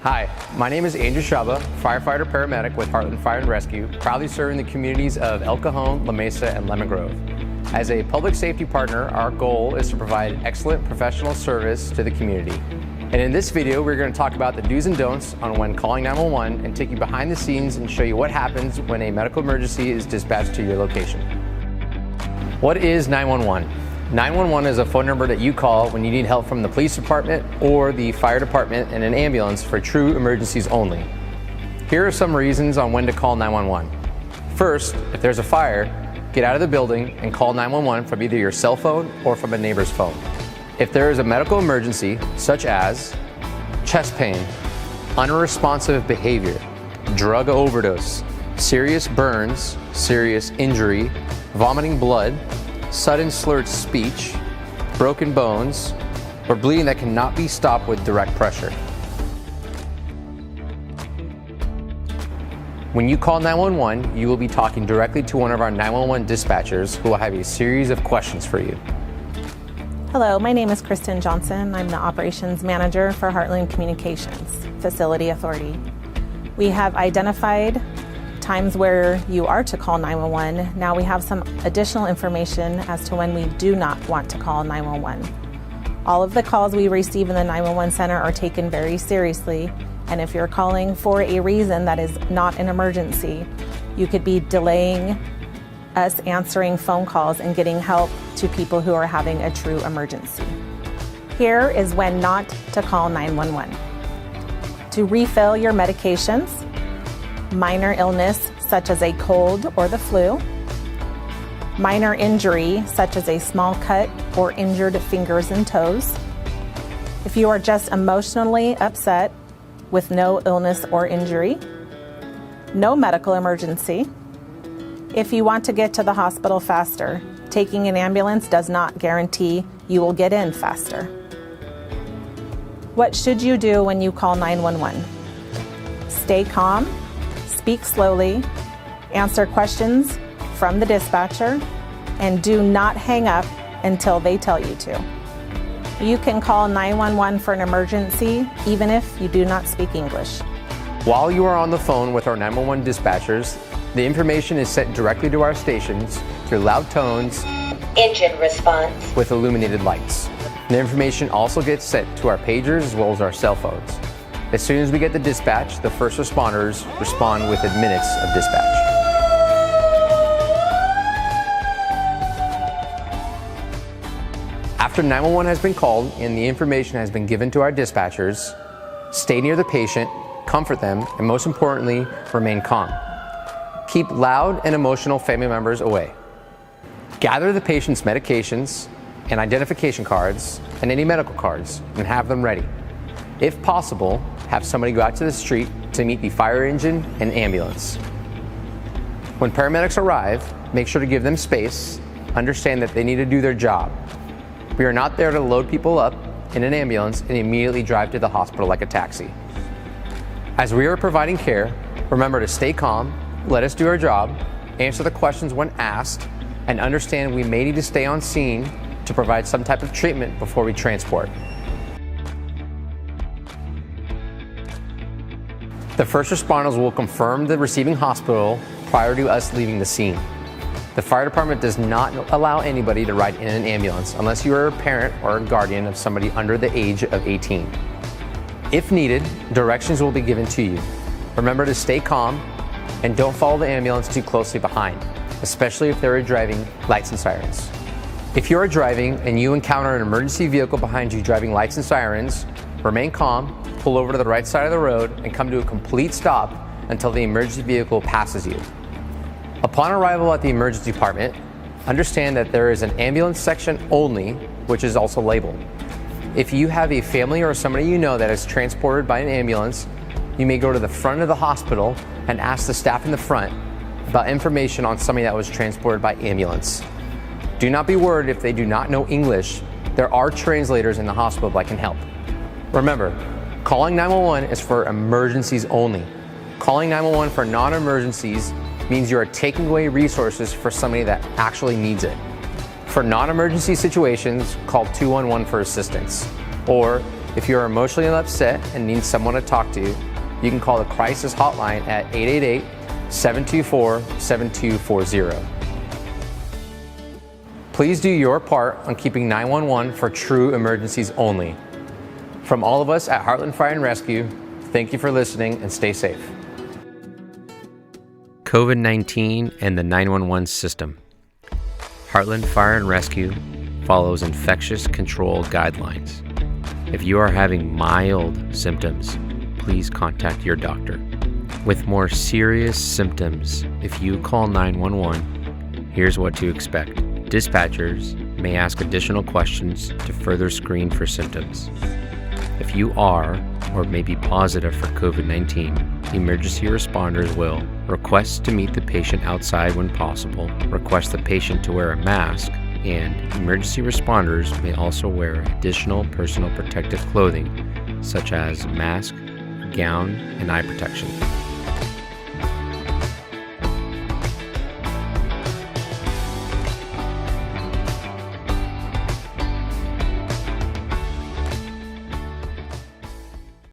Hi, my name is Andrew Shaba, firefighter paramedic with Heartland Fire and Rescue, proudly serving the communities of El Cajon, La Mesa, and Lemon Grove. As a public safety partner, our goal is to provide excellent professional service to the community. And in this video, we're going to talk about the do's and don'ts on when calling 911 and take you behind the scenes and show you what happens when a medical emergency is dispatched to your location. What is 911? 911 is a phone number that you call when you need help from the police department or the fire department and an ambulance for true emergencies only. Here are some reasons on when to call 911. First, if there's a fire, get out of the building and call 911 from either your cell phone or from a neighbor's phone. If there is a medical emergency, such as chest pain, unresponsive behavior, drug overdose, serious burns, serious injury, vomiting blood, sudden slurred speech, broken bones, or bleeding that cannot be stopped with direct pressure. When you call 911, you will be talking directly to one of our 911 dispatchers who will have a series of questions for you. Hello, my name is Kristen Johnson. I'm the Operations Manager for Heartland Communications Facility Authority. We have identified times where you are to call 911. Now we have some additional information as to when we do not want to call 911. All of the calls we receive in the 911 center are taken very seriously, and if you're calling for a reason that is not an emergency, you could be delaying us answering phone calls and getting help to people who are having a true emergency. Here is when not to call 911. To refill your medications, minor illness such as a cold or the flu, minor injury such as a small cut or injured fingers and toes, if you are just emotionally upset with no illness or injury, no medical emergency, if you want to get to the hospital faster, taking an ambulance does not guarantee you will get in faster. What should you do when you call 911? Stay calm, speak slowly, answer questions from the dispatcher, and do not hang up until they tell you to. You can call 911 for an emergency even if you do not speak English. While you are on the phone with our 911 dispatchers, the information is sent directly to our stations through loud tones, engine response, with illuminated lights. The information also gets sent to our pagers as well as our cell phones. As soon as we get the dispatch, the first responders respond within minutes of dispatch. After 911 has been called and the information has been given to our dispatchers, stay near the patient, comfort them, and most importantly, remain calm. Keep loud and emotional family members away. Gather the patient's medications and identification cards and any medical cards and have them ready. If possible, have somebody go out to the street to meet the fire engine and ambulance. When paramedics arrive, make sure to give them space, understand that they need to do their job. We are not there to load people up in an ambulance and immediately drive to the hospital like a taxi. As we are providing care, remember to stay calm, let us do our job, answer the questions when asked, and understand we may need to stay on scene to provide some type of treatment before we transport. The first responders will confirm the receiving hospital prior to us leaving the scene. The fire department does not allow anybody to ride in an ambulance unless you are a parent or a guardian of somebody under the age of 18. If needed, directions will be given to you. Remember to stay calm and don't follow the ambulance too closely behind, especially if they are driving lights and sirens. If you are driving and you encounter an emergency vehicle behind you driving lights and sirens, remain calm, pull over to the right side of the road, and come to a complete stop until the emergency vehicle passes you. Upon arrival at the emergency department, understand that there is an ambulance section only, which is also labeled. If you have a family or somebody you know that is transported by an ambulance, you may go to the front of the hospital and ask the staff in the front about information on somebody that was transported by ambulance. Do not be worried if they do not know English. There are translators in the hospital that can help. Remember, calling 911 is for emergencies only. Calling 911 for non-emergencies means you are taking away resources for somebody that actually needs it. For non-emergency situations, call 211 for assistance. Or If you are emotionally upset and need someone to talk to, you can call the crisis hotline at 888-724-7240. Please do your part on keeping 911 for true emergencies only. From all of us at Heartland Fire and Rescue, thank you for listening and stay safe. COVID-19 and the 911 system. Heartland Fire and Rescue follows infectious control guidelines. If you are having mild symptoms, please contact your doctor. With more serious symptoms, if you call 911, here's what to expect. Dispatchers may ask additional questions to further screen for symptoms. If you are or may be positive for COVID-19, emergency responders will request to meet the patient outside when possible, request the patient to wear a mask, and emergency responders may also wear additional personal protective clothing such as mask, gown, and eye protection.